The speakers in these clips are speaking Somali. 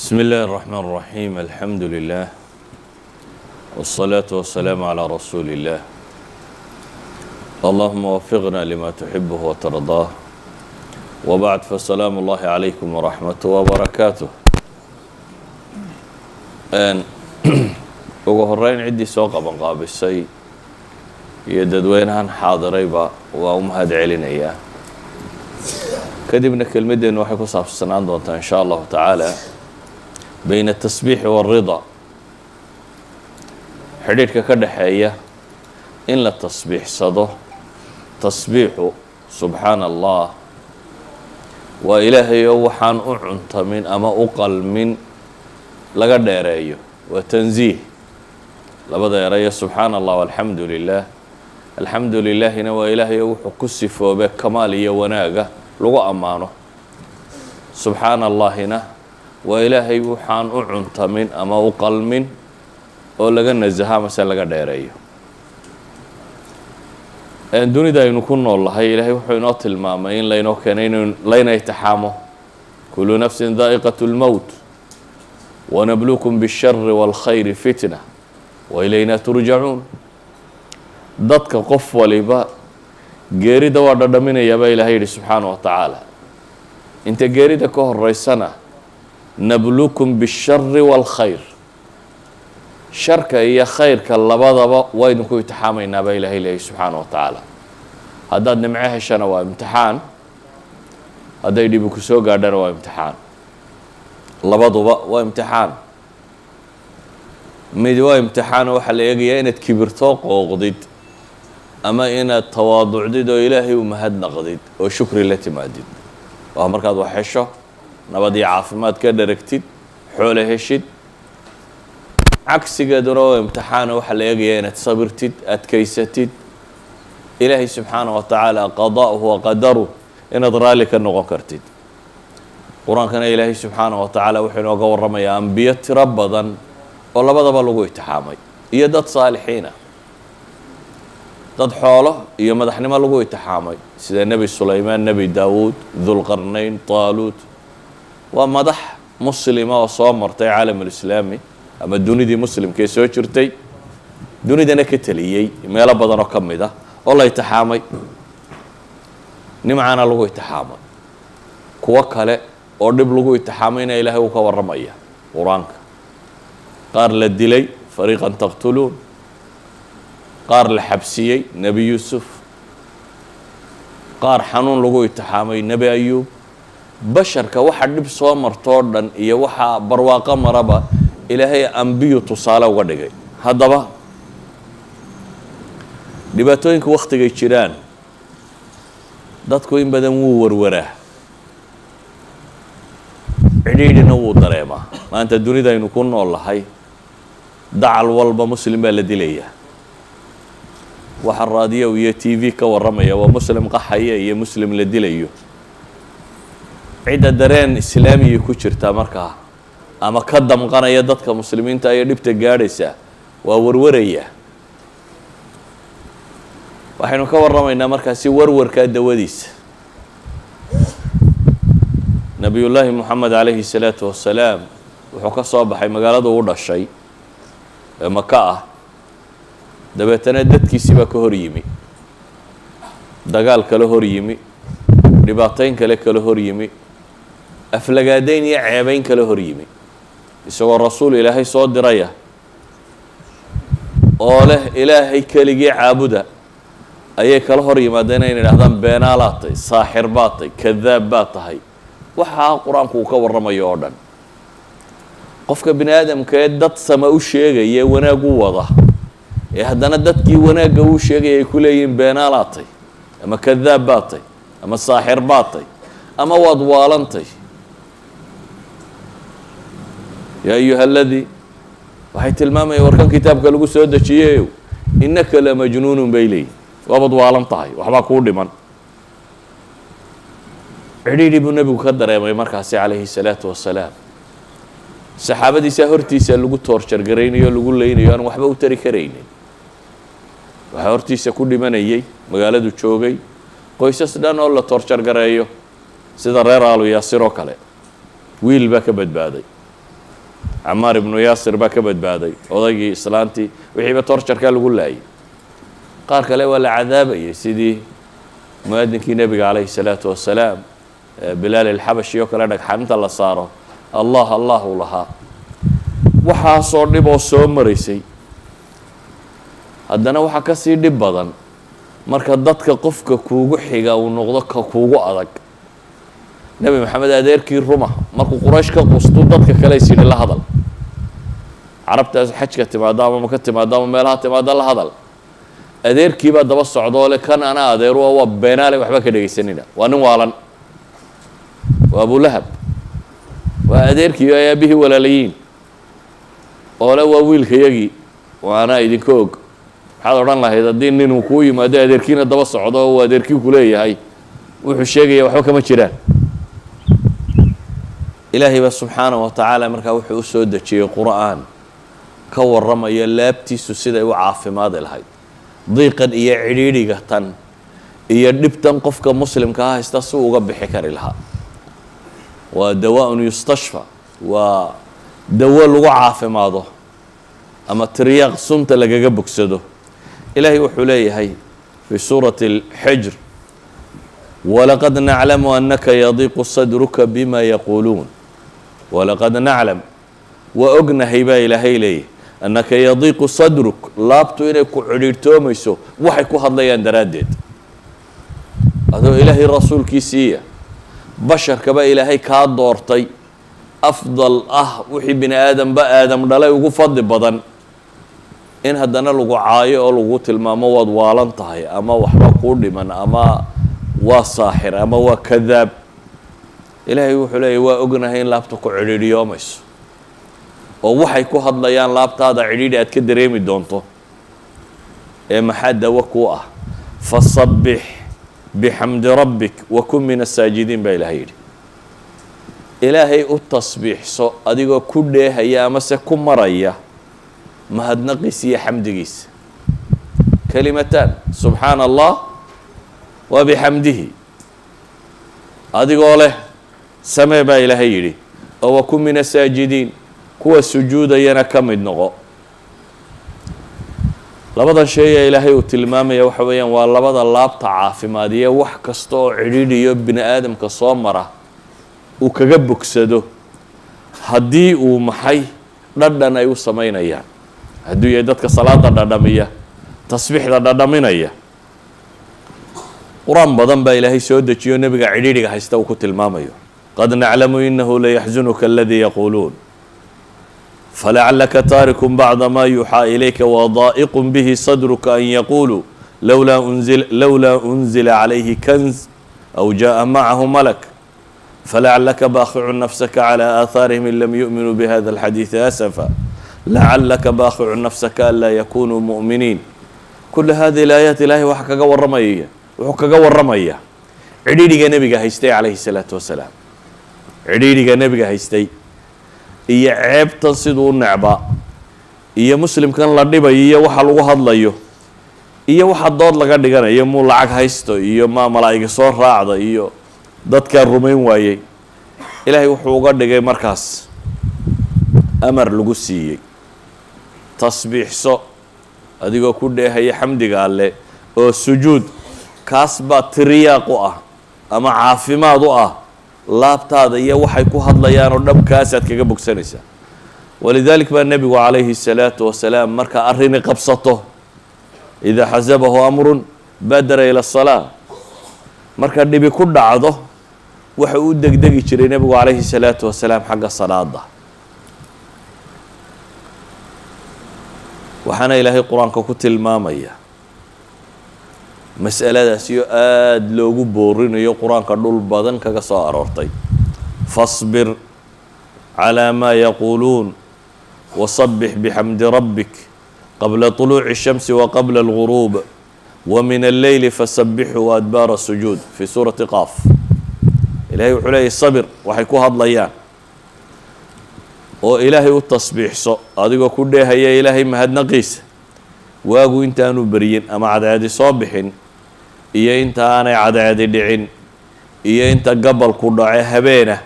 بسم الله الرحمن الرحيم الحمد لله والصلاة والسلام على رسول الله اللهم وفقنا لما تحبه وترضاه وبعد فالسلام الله عليكم ورحمته وبركاته ugu horeyn ciddii soo qabanqaabisay iyo dadweynahan xaadirayba waa u mahad celinayaa kadibna kelmaddeenu waxay ku saabsanaan doontaa in sha allahu tacaala bayna atasbiixi waalrida xidhiidhka ka dhexeeya in la tasbiixsado tasbiixu subxaana allah waa ilaahayoo waxaan u cuntamin ama u qalmin laga dheereeyo waa tansiih labada erayo subxaana allah walxamdu lilah alxamdu lilaahina waa ilaahayoo wuxuu ku sifoobe kamaal iyo wanaaga lagu ammaano subxaana allahina waa ilaahay waxaan u cuntamin ama u qalmin oo laga nasaha mase laga dheereeyo dunida aynu ku nool lahay ilaahay wuxuu inoo tilmaamay in laynoo keenay in layna itixaamo kulu nafsin daa'iqat اlmowt wanabluukum bالshari wاlkhayri fitna wailayna turjacuun dadka qof waliba geerida waa dhadhaminayaa baa ilahay yidhi subxaana wa tacaala inta geerida ka horeysana nabluukum bالshari wاlkhayr sharka iyo khayrka labadaba waa idinku imtixaamaynaa baa ilahay leeyahy subxaana wa tacaala haddaad nimco heshana waa imtixaan hadday dhibi ku soo gaadhana waa imtixaan labaduba waa imtixaan mid waa imtixaano waxaa la eegayaa inaad kibirtoo qooqdid ama inaad tawaaducdid oo ilaahay u mahadnaqdid oo shukri la timaadid waa markaad wax hesho nabad iyo caafimaad ka dharagtid xoole heshid cagsigeeduna waa imtixaano waxaa la eegayaa inaad sabirtid adkaysatid ilaahay subxaana wa tacaala qada'uhu wa qadaruh inaad raalli ka noqon kartid qur-aankana ilaahay subxaana wa tacaala wuxuu inooga warramayaa ambiyo tiro badan oo labadaba lagu itixaamay iyo dad saalixiina dad xoolo iyo madaxnimo lagu itixaamay sida nebi sulaymaan nebi daawuud dulqarnayn taaluut waa madax muslima oo soo martay caalamulislaami ama dunidii muslimkaee soo jirtay dunidana ka teliyey meelo badan oo ka mid ah oo la itixaamay nimcana lagu itixaamay kuwo kale oo dhib lagu itixaamayna ilaahay uu ka warramaya qur-aanka qaar la dilay fariiqan taqtuluun qaar la xabsiyey nebi yuusuf qaar xanuun lagu itixaamay nebi ayuub basharka waxa dhib soo martoo dhan iyo waxaa barwaaqo maraba ilaahay ambiyu tusaale uga dhigay haddaba dhibaatooyinka wakhtigay jiraan dadku in badan wuu warwaraa cidhiidhina wuu dareemaa maanta dunidaynu ku nool lahay dacal walba muslim baa la dilayaa waxa raadiyo iyo t v ka warramaya waa muslim qaxaya iyo muslim la dilayo cidda dareen islaamiyay ku jirtaa markaa ama ka damqanaya dadka muslimiinta ayay dhibta gaadhaysaa waa warwaraya waxaynu ka warramaynaa markaasi warwarkaa dawadiisa nabiyullaahi moxamed calayhi salaatu wassalaam wuxuu ka soo baxay magaalada u dhashay ee maka ah dabeetana dadkiisii baa ka hor yimi dagaal kale hor yimi dhibaatayn kale kala hor yimi aflagaadayn iyo ceebayn kale hor yimi isagoo rasuul ilaahay soo diraya oo leh ilaahay keligii caabuda ayay kala hor yimaadeen inay idhahdaan beenaalaad tahay saaxir baad tahay kadaab baad tahay waxaa qur-aanku uu ka warramayo oo dhan qofka bini aadamka ee dad sama u sheegaya wanaag u wada ee haddana dadkii wanaagga uu sheegaya ay ku leeyihiin beenaalaad tahay ama kadaab baad tahay ama saaxir baad tahay ama waad waalantay yaa ayuha aladii waxay tilmaamayaan warkan kitaabka lagu soo dejiyeyow innaka la majnuunun bay leeyihin waabaad waalan tahay waxbaa kuu dhiman cidhiidhi buu nebigu ka dareemay markaasi calayhi salaatu wassalaam saxaabadiisaa hortiisa lagu toorjargaraynayo o lagu leynayo aan waxba u tari karaynin waxaa hortiisa ku dhimanayay magaaladu joogay qoysas dhan oo la toorjargareeyo sida reer aalu yaasir oo kale wiil baa ka badbaaday camaar ibnu yaasir baa ka badbaaday odaygii islaantii wixiiba torjarkaa lagu laayay qaar kale waa la cadaabayay sidii muaadinkii nebiga calayhi salaatu wasalaam bilaal alxabashi oo kale dhagxaninta la saaro allah allah u lahaa waxaasoo dhib oo soo maraysay haddana waxaa ka sii dhib badan marka dadka qofka kuugu xiga uu noqdo ka kuugu adag nebi maxamed adeerkii ruma markuu quraysh ka qustu dadka kale is yidhi la hadal carabtaas xajka timaado ama maka timaado ama meelaha timaado la hadal adeerkii baa daba socdoo le kan ana adeeru waa beenaale waxba ka dhegaysanina waa nin waalan waa abulahab waa adeerkii ay aabihii walaalayiin oo le waa wiilkayagii waana idinka og maxaad odhan lahayd haddii ninuu kuu yimaado adeerkiina daba socdo oo uu adeerkii ku leeyahay wuxuu sheegaya waxba kama jiraan ilaahay baa subxaanahu wa tacaala markaa wuxuu u soo dejiyey qur'aan ka warramaya laabtiisu siday u caafimaadi lahayd diiqan iyo cidhiidhiga tan iyo dhibtan qofka muslimka ah haysta si uga bixi kari lahaa waa dawaaun yustashfa waa dawo lagu caafimaado ama tiryaaq sunta lagaga bogsado ilaahay wuxuu leeyahay fi suurati alxijr walaqad naclamu anaka yadiiqu sadruka bima yaquuluun walaqad naclam waa ognahay baa ilaahay leeyahy annaka yadiiqu sadruk laabtu inay ku cidhiidhtoomayso waxay ku hadlayaan daraaddeed adoo ilaahay rasuulkiisiiya basharkaba ilaahay kaa doortay afdal ah wixii bini aadamba aadam dhalay ugu fadli badan in haddana lagu caayo oo lagu tilmaamo waad waalan tahay ama waxba kuu dhiman ama waa saaxir ama waa kadaab ilaahay wuxuu leeyahy waa ognahay in laabta ku cidhiidhiyoomayso oo waxay ku hadlayaan laabtaada cidhiidhi aad ka dareemi doonto ee maxaa dawo kuu ah fasabbix bixamdi rabbik wa kun min asaajidiin baa ilaahay yidhi ilaahay u tasbiixso adigoo ku dheehaya amase ku maraya mahadnaqiisa iyo xamdigiisa kalimataan subxaana allah wa bixamdihi adigoo leh samee baa ilaahay yidhi oo wa kun min asaajidiin kuwa sujuudayana ka mid noqo labadan shay ee ilaahay uu tilmaamaya waxa weeyaan waa labada laabta caafimaadiye wax kasta oo cidhiidhiyo bini aadamka soo mara uu kaga bogsado haddii uu maxay dhadhan ay u samaynayaan hadduu yahay dadka salaada dhadhamiya tasbiixda dhadhaminaya qur-aan badan baa ilaahay soo dejiyo nebiga cidhiidhiga haysta uu ku tilmaamayo qad naclamu inahu layaxzunuka aladii yaquuluun falacalaka taarikun bacda ma yuuxaa ilayka wadaa'iqun bihi sadruka an yaquuluu lowlaa unzila calayhi kanz aw jaءa macahu malak falacalaka baakhicu nafsaka calى aahaarihim in lam yu'minuu bihada alxadiidi asafa lacalaka baakhicu nafsaka an laa yakunuu mu'miniin kula hadihi alaayaat ilaahay waxa kaga warramaya wuxuu kaga warramaya cidhiidhiga nebiga haystay calayhi salaatu wasalaam cidhiidhiga nebiga haystay iyo ceebtan siduu u necba iyo muslimkan la dhibayo iyo waxa lagu hadlayo iyo waxa dood laga dhiganayo muu lacag haysto iyo maa malaa'iga soo raacda iyo dadkaa rumayn waayey ilaahay wuxuu uga dhigay markaas amar lagu siiyey tasbiixso adigoo ku dheehaya xamdiga alle oo sujuud kaas baa tiryaaq u ah ama caafimaad u ah laabtaada iyo waxay ku hadlayaan oo dhabkaasaad kaga bogsanaysaa walidalik baa nebigu calayhi الsalaatu wasalaam marka arrini qabsato idaa xasabahu amrun badara ila الsalaa marka dhibi ku dhacdo waxa uu degdegi jiray nebigu calayhi الsalaatu wasalaam xagga salaada waxaana ilaahay qur-aanka ku tilmaamaya mas'aladaasiyo aada loogu boorinayo qur-aanka dhul badan kaga soo aroortay fasbir calaa maa yaquuluun wasabbix bixamdi rabbik qabla طuluuci الshamsi wa qabla اlguruub wa min alleyli fasabbixu waadbaara sujuud fii suurati qaaf ilahay wuxuu leeyahy sabir waxay ku hadlayaan oo ilaahay u tasbiixso adigoo ku dheehaya ilaahay mahadnaqiisa waagu intaanu beryin ama cadceedi soo bixin iyo inta aanay cadceedi dhicin iyo inta gabalku dhace habeena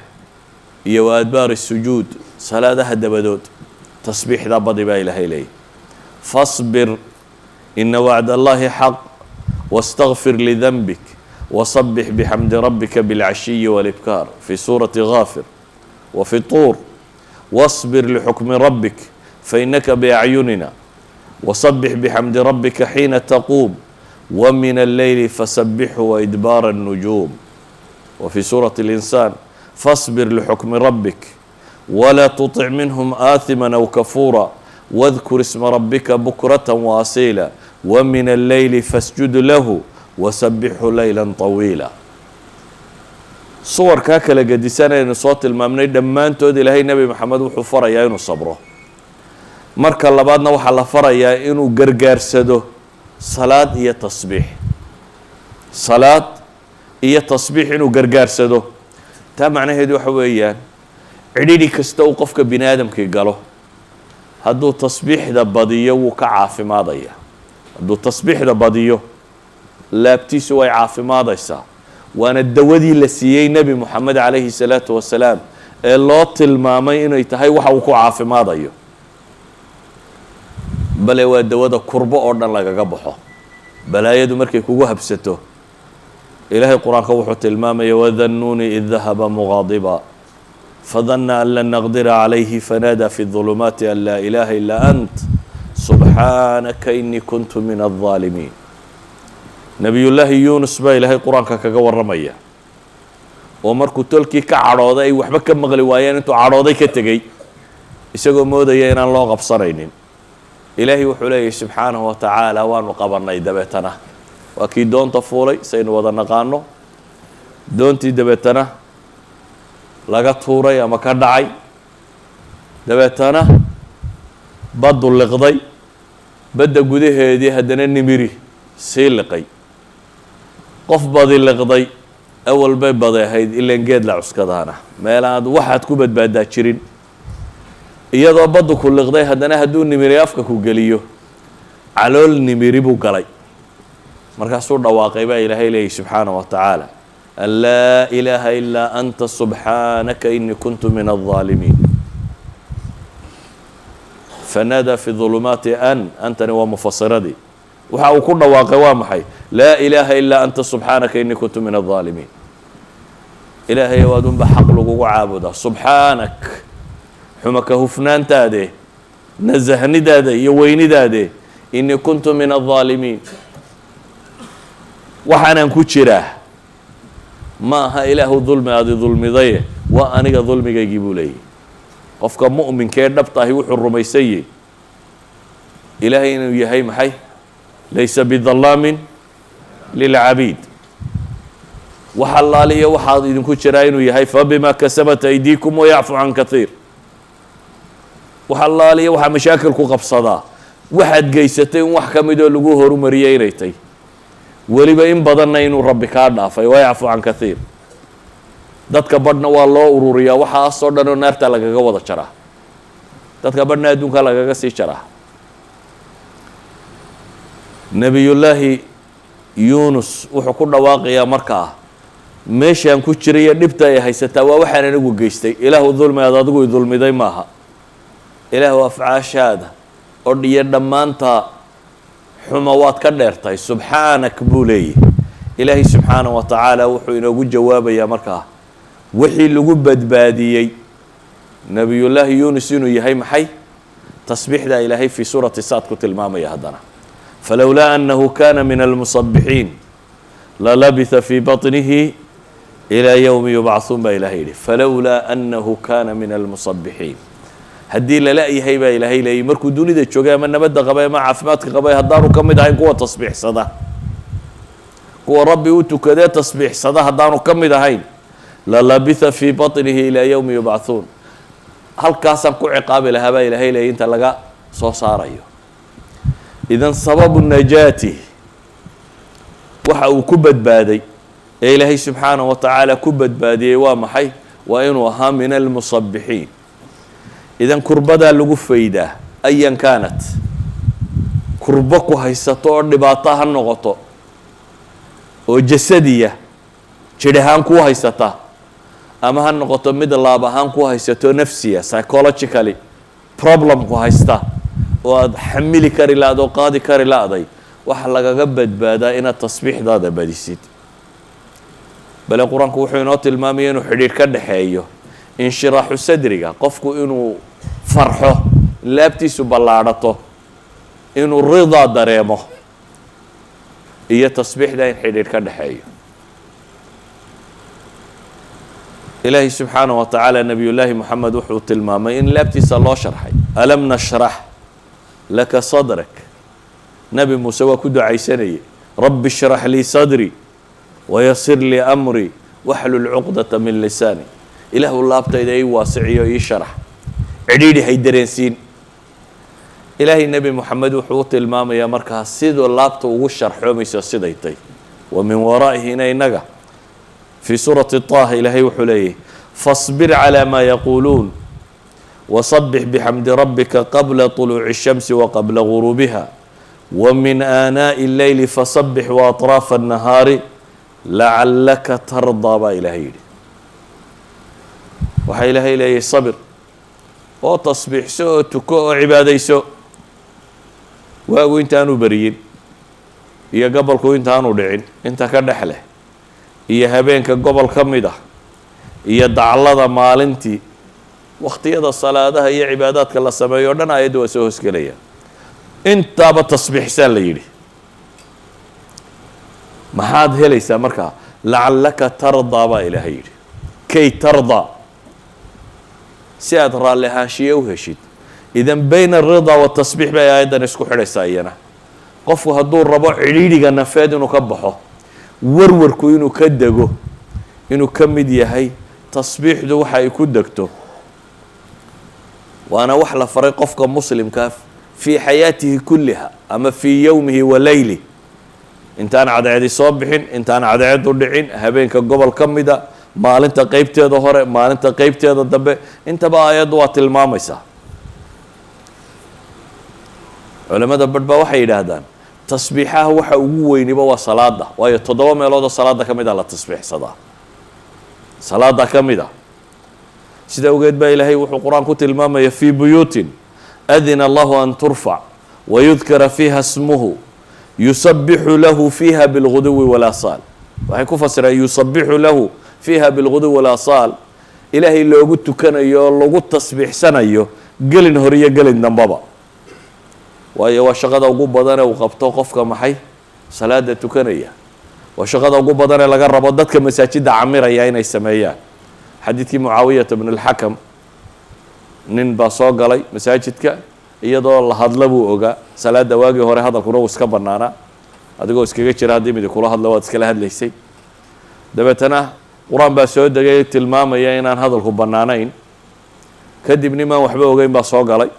iyo wa adbaari sujuud salaadaha dabadood tasbiixda badi baa ilaahay leeyahy fasbir ina wacd allahi xaq واstغfir لذنبك وصبح بxمd ربka بالعشhiي والإبكار في sورة غافر وفي طور واصبر لحكم ربك فإنك بأعيننا وصبح بحمد ربك حين تقوم ومن الليل فسبحه وإدبار النجوم وفي سورة الإنسان فاصبر لحكم ربك ولا تطع منهم آثما أو كفورا واذكر اسم ربك بكرة وأصيلا ومن الليل فاسجد له وسبحه ليلا طويلا صور كاكلا قدسانا إن صوت المامنين دمانتود إلهي نبي محمد وحو فريا إنو صبره marka labaadna waxaa la farayaa inuu gargaarsado salaad iyo tasbiix salaad iyo tasbiix inuu gargaarsado taa macnaheedu waxa weeyaan cidhidhi kasta uu qofka bini aadamkii galo hadduu tasbiixda badiyo wuu ka caafimaadaya hadduu tasbiixda badiyo laabtiisu way caafimaadaysaa waana dawadii la siiyey nebi moxamed calayhi salaatu wasalaam ee loo tilmaamay inay tahay waxa uu ku caafimaadayo bale waa dawada kurbo oo dhan lagaga baxo balaayadu markay kugu habsato ilaahay qur-aanka wuxuu tilmaamaya wadannuuni id dahaba muqaadiba fadanna an lan naqdira calayhi fanaadaa fi ظulumaati an laa ilaaha ilaa ant subxaanaka inii kuntu min الظaalimiin nebiyullaahi yuunus baa ilaahay qur-aanka kaga warramaya oo markuu tolkii ka cadhooday ay waxba ka maqli waayeen intuu cadhooday ka tegey isagoo moodaya inaan loo qabsanaynin ilaahay wuxuu leeyahy subxaanahu wa tacaala waanu qabanay dabeetana waa kii doonta fuulay saynu wada naqaano doontii dabeetana laga tuuray ama ka dhacay dabeetana baddu liqday badda gudaheedii haddana nimiri sii liqay qof badi liqday awal bay badi ahayd ilaan geed la cuskadaana meelaad waxaad ku badbaadaa jirin iyadoo baddu ku liqday haddana hadduu nimiri afka ku geliyo calool nimiri buu galay markaasuu dhawaaqay baa ilaahay leeyahy subxaanahu wa tacaala an laa ilaaha ilaa anta subxaanaka inii kuntu min الظaalimiin fanaadaa fi ظulumaati antani waa mufasiradii waxa uu ku dhawaaqay waa maxay laa ilaaha ilaa anta subxaanaka inii kuntu min الظaalimiin ilaahay waad unba xaq lagugu caabudaa subxaanak xumaka hufnaantaade nasahnidaada iyo weynidaade inii kuntu min الظaalimiin waxaanaan ku jiraa ma aha ilaahu dulmi aadi dulmidaye waa aniga dulmigaygii buu leeyahy qofka mu'minkee dhabtahi wuxuu rumaysanyey ilaahay inuu yahay maxay laysa bidallaamin lilcabiid wax allaaliyo waxaad idinku jiraa inuu yahay fabima kasabat aydiikum wayacfu can kaiir wax allaaliyo waxaa mashaakil ku qabsadaa waxaad geysatay in wax ka midoo lagu horumariyey inay tay weliba in badanna inuu rabbi kaa dhaafay wayacfu can kaiir dadka badhna waa loo ururiyaa waxaasoo dhan oo naarta lagaga wada jaraa dadka badhna adduunka lagaga sii jaraa nebiyullaahi yuunus wuxuu ku dhawaaqayaa markaa meeshaan ku jiraiyo dhibta ay haysataa waa waxaan anigu geystay ilaahu dulmi aad adigu i dulmiday maaha ilaahu afcaashaada oo dhiyo dhammaanta xuma waad ka dheertahay subxaanak buu leeyahy ilaahay subxaanahu wa tacaala wuxuu inoogu jawaabayaa markaa wixii lagu badbaadiyey nebiyullaahi yuunus inuu yahay maxay tasbiixda ilaahay fii suurati saad ku tilmaamaya haddana falowlaa annahu kana min almusabixiin lalabitha fii baطnihi ilaa yowmi yubcahuun baa ilahay yidhi falowlaa annahu kana min almusabixiin haddii lala-yahay baa ilaahay leeyay markuu dunida joogay ama nabadda qabay ama caafimaadka qabay haddaanu ka mid ahayn kuwa tasbiixsada kuwa rabbi u tukadee tasbiixsada haddaanu ka mid ahayn lalabitha fii baطnihi ilaa yowmi yubcahuun halkaasaan ku ciqaabi lahaa baa ilaahay leeyay inta laga soo saarayo idan sababu najaati waxa uu ku badbaaday ee ilaahay subxaanahu wa tacaala ku badbaadiyey waa maxay waa inuu ahaa min almusabixiin idan kurbadaa lagu faydaa ayan kaanat kurbo ku haysato oo dhibaato ha noqoto oo jasadiya jidh ahaan kuu haysata ama ha noqoto mid laab ahaan ku haysato nafsiya psychologically problem ku haysta oo aad xamili kari lahayd oo qaadi kari lahday waxa lagaga badbaadaa inaad tasbiixdaada badisid bale qur-aanku wuxuu inoo tilmaamaya inuu xidhiir ka dhaxeeyo inshiraaxu sadriga qofku inuu farxo laabtiisu ballaadhato inuu ridaa dareemo iyo tasbiixda in xidhiir ka dhaxeeyo ilaahi subxaanaه wa tacaala nebiyullaahi moxamed wuxuu tilmaamay in laabtiisa loo sharxay alam nashrax laka sadrak nebi muuse waa ku ducaysanayay rabbi shrax lii sadrii wayasir lii amrii waxlul cuqdata min lisaani ilaahu laabtayda ii waasiciyo ii sharax cidhiidhi hay dareensiin ilaahay nebi moxamed wuxuu u tilmaamayaa markaa siduu laabta ugu sharxoomayso siday tay wa min waraa'ihina innaga fii suurati طaaha ilaahay wuxuu leeyahy faصbir calىa maa yaquuluun waصabix bixamdi rabbika qabla طuluuci الshamsi waqabla guruubiha wamin aanaaءi اlleyli faصabix waaطraafa الnahaari lacallaka tardaa baa ilaahay yidhi waxaa ilaahay leeyahy sabir oo tasbiixso oo tuko oo cibaadayso waagu intaanu beriyin iyo gobolku intaanu dhicin inta ka dhex leh iyo habeenka gobol ka mid ah iyo daclada maalintii wakhtiyada salaadaha iyo cibaadaadka la sameeyo o dhan aayadda waa soo hoosgelaya intaaba tasbiixsaa la yidhi maxaad helaysaa markaa lacallaka tardaa baa ilaahay yidhi kay tardaa si aad raalli ahaanshiye u heshid idan bayna alridaa watasbiix bay aayaddan isku xidhaysaa iyana qofku hadduu rabo cidhiidhiga nafeed inuu ka baxo warwarku inuu ka dego inuu ka mid yahay tasbiixdu waxa ay ku degto waana wax la faray qofka muslimkaa fii xayaatihi kulliha ama fii yowmihi wa leyli intaan cadceedi soo bixin intaan cadceedu dhicin habeenka gobol ka mida maalinta qeybteeda hore maalinta qeybteeda dambe intaba aayaddu waa tilmaamaysaa culamada badh baa waxay yidhaahdaan tasbiixaha waxa ugu weyniba waa salaada waayo 7 meeloodoo salaada ka mid a la tasbiixsadaa salaada ka mid a sida ogeed baa ilaahay wuxuu qur-aan ku tilmaamaya fii buyuutin adina allahu an turfac wayudkara fiiha smuhu yusabixu lahu fiiha bilguduwi walaasaal waxay ku fasireen yusabixu lahu fiiha bilguduwi walaasaal ilaahay loogu tukanayo oo lagu tasbiixsanayo gelin hor iyo gelin dambaba waayo waa shaqada ugu badan ee uu qabto qofka maxay salaada tukanaya waa shaqada ugu badan ee laga rabo dadka masaajidda camiraya inay sameeyaan xadiidkii mucaawiyata bn اlxakam nin baa soo galay masaajidka iyadoo la hadla buu ogaa salaada waagii hore hadalkuna uu iska banaanaa adigoo iskaga jira haddii midi kula hadla waad iskala hadlaysay dabeetana qur-aan baa soo degay tilmaamaya inaan hadalku bannaanayn kadib nimaan waxba ogeyn baa soo galay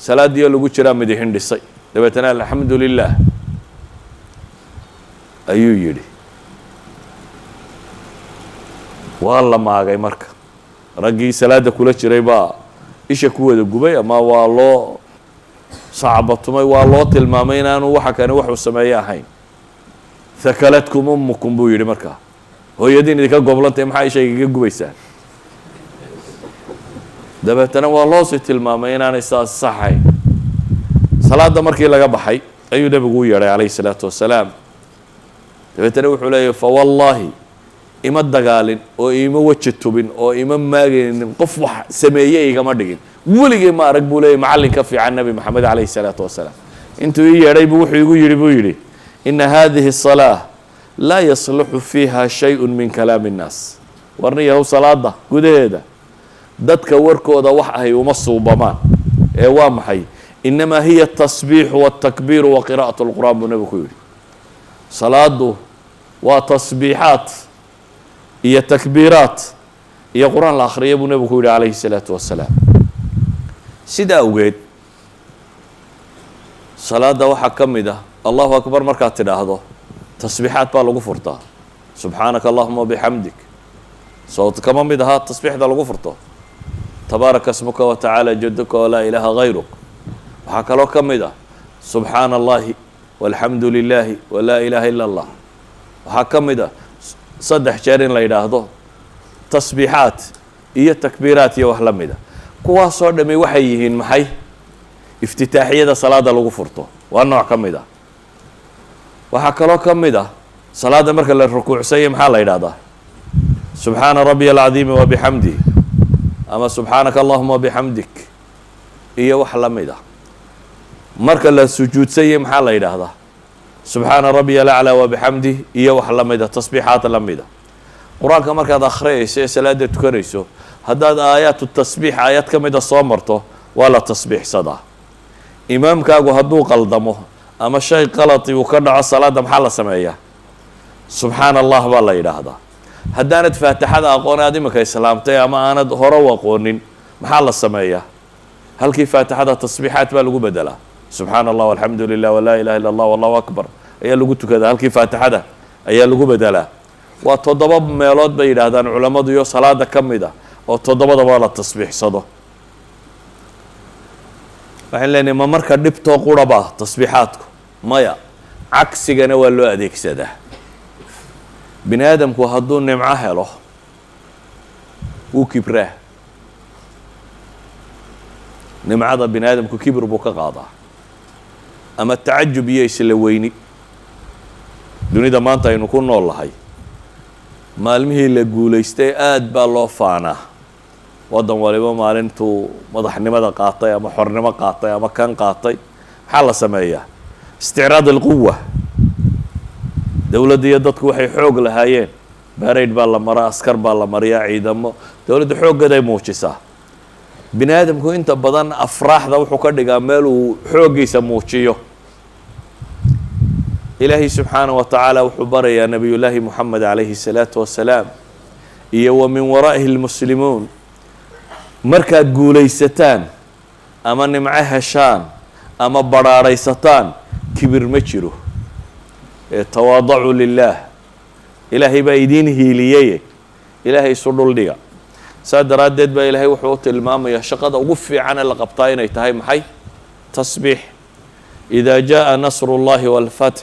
salaadiyo lagu jiraa midixin dhisay dabeetana alxamdu lilah ayuu yidhi waa la maagay marka raggii salaada kula jiray baa isha ku wada gubay ama waa loo sacbatumay waa loo tilmaamay inaanu waxa kani waxuu sameeye ahayn hakaladkum ummukum buu yidhi markaa hooyadiin idinka goblantay maxaa isha igaga gubaysaan dabeetana waa loosii tilmaamay inaanay saas saxayn salaada markii laga baxay ayuu nebigu u yeedhay calayhi salaatu wasalaam dabeetana wuxuu leeyahy fawallaahi ima dagaalin oo ima weji tubin oo ima maagaynin qof wax sameeye igama dhigin weligay ma arag buu leeyahy macallin ka fiican nebi maxamed calayhi salaatu wasalaam intuu ii yeedhay buu wuxuu igu yidhi buu yidhi ina hadihi الصalaaة laa yasluxu fiiha shayء min kalaami الnaas warniyahow salaada gudaheeda dadka warkooda wax ahay uma suubamaan ee waa maxay inamaa hiya الtasbiixu wالtakbiiru wa qira'aة اlqur'an buu nebigu ku yidhi salaadu waa tasbiixaat iyo takbiiraat iyo qur-aan la akhriya buu nebigu ku yidhi calayhi الsalaatu wasalaam sidaa awgeed salaada waxaa ka mid ah allahu akbar markaad tidhaahdo tasbiixaad baa lagu furtaa subxaanaka allahuma bixamdik sowt kama mid ahaa tasbiixda lagu furto tabaaraka smuka watacaala jaduka walaa ilaaha hayruk waxaa kaloo ka mid ah subxaana allahi walxamdu lilaahi walaa ilaaha ila allah waxaa ka mid ah 3 jeer in la yidhaahdo tasbiixaat iyo takbiiraat iyo wax la mida kuwaasoo dhami waxay yihiin maxay iftitaaxiyada salaada lagu furto waa nooc ka mid ah waxaa kaloo ka mid ah salaada marka la rukuucsanya maxaa la yidhahdaa subxaana rabbiya alcadiimi wabixamdih ama subxaanaka allahuma wabixamdik iyo wax la mid ah marka la sujuudsanya maxaa la yidhaahdaa subxaana rabbiya alaclaa wabixamdih iyo wax la mid a tasbiixaad la mid a qur-aanka markaad akhriyayso ee salaada tukanayso haddaad aayaatu tasbiix aayad ka mida soo marto waa la tasbiixsadaa imaamkaagu hadduu qaldamo ama shay qalati uu ka dhaco salaada maxaa la sameeyaa subxaana allah baa la yidhaahdaa haddaanad faatixada aqoon aad iminka islaamtay ama aanad hore u aqoonin maxaa la sameeyaa halkii faatixada tasbiixaad baa lagu bedelaa subxaana allah alxamdu lilah walaa ilaha illa allah wallahu akbar ayaa lagu tukadaa halkii faatixada ayaa lagu bedelaa waa 7 meelood bay yidhaahdaan culammadu iyo salaada ka mid a oo 7daba la tasbiixsado waxaan leenahay ma marka dhibtoo quraba tasbiixaadku maya cagsigana waa loo adeegsadaa bini aadamku hadduu nimco helo wuu kibraa nimcada bini aadamku kibir buu ka qaadaa ama tacajub iyo isla weyni dunida maanta aynu ku nool lahay maalmihii la guulaystay aad baa loo faanaa waddan waliba maalintuu madaxnimada qaatay ama xornimo qaatay ama kan qaatay maxaa la sameeyaa isticraad alquwa dowladda iyo dadku waxay xoog lahaayeen barayd baa la maraa askar baa la mariyaa ciidamo dowladda xooggaday muujisaa bini aadamku inta badan afraaxda wuxuu ka dhigaa meel uu xooggiisa muujiyo ilaahay subxaanaه wa tacaala wuxuu barayaa nebiyullaahi moxamed calayhi الsalaatu wasalaam iyo wa min waraa'ihi اlmuslimuun markaad guulaysataan ama nimco heshaan ama badhaadhaysataan kibir ma jiro ee tawaadacu lilaah ilaahay baa idiin hiiliyeye ilaahay isu dhuldhiga saa daraaddeed baa ilaahay wuxuu u tilmaamayaa shaqada ugu fiicane la qabtaa inay tahay maxay tasbiix إida jaءa nasru اllahi wاlfatx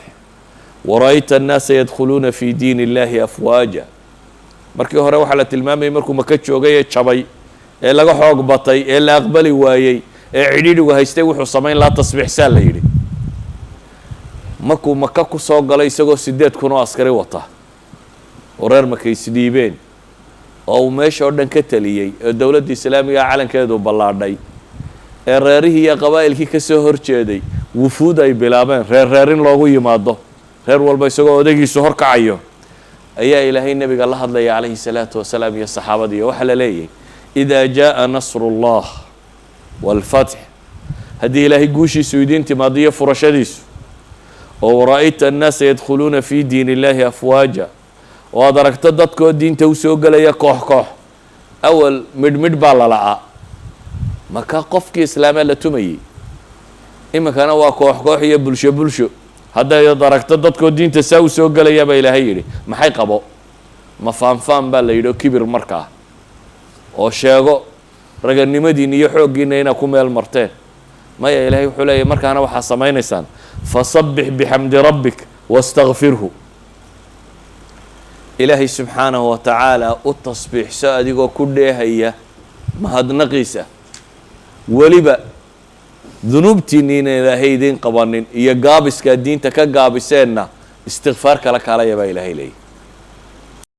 wara'ayta الnaasa yadkhuluuna fi diin اllahi afwaaja markii hore waxaa la tilmaamayay markuu maka joogay ee jabay ee laga xoog batay ee la aqbali waayey ee cidhiidhigu haystay wuxuu samayn lahaa tasbiixsaa la yidhi markuu maka ku soo galay isagoo 8,000 oo askari wata oo reer maka isdhiibeen oo uu meesha oo dhan ka taliyey ee dowladda islaamiga calankeedu ballaadhay ee reerihii iyo qabaa'ilkii ka soo horjeeday wufuud ay bilaabeen reerin loogu yimaado reer walba isagoo odaygiisu hor kacayo ayaa ilaahay nebiga la hadlaya calayhi الsalaatu wasalaam iyo saxaabadii waxaa la leeyahay إida jaءa nasru اllah wاlfatx haddii ilaahay guushiisu idiin timaado iyo furashadiisu oo wara'ayta annaasa yadkhuluuna fi diin اllahi afwaaja oo aad aragto dadkoo diinta usoo gelaya koox koox awal midhmidh baa la la'aa maka qofkii islaamaa la tumayey iminkana waa koox koox iyo bulsho bulsho haddayd aragto dadkoo diinta saa u soo gelaya baa ilaahay yidhi maxay qabo ma faanfaan baa la yidhi oo kibir markaa oo sheego raganimadiina iyo xooggiina inaa ku meel marteen maya ilaahay wuxuu leeyahy markaana waxaa samaynaysaan fasabbix bixamdi rabbik wastakfirhu ilaahay subxaanahu wa tacaala u tasbiixso adigoo ku dheehaya mahadnaqiisa weliba dunuubtiinni ina ilaahay idiin qabanin iyo gaabiskaa diinta ka gaabiseenna istikfaar kala kaalaya baa ilaahay leeyahy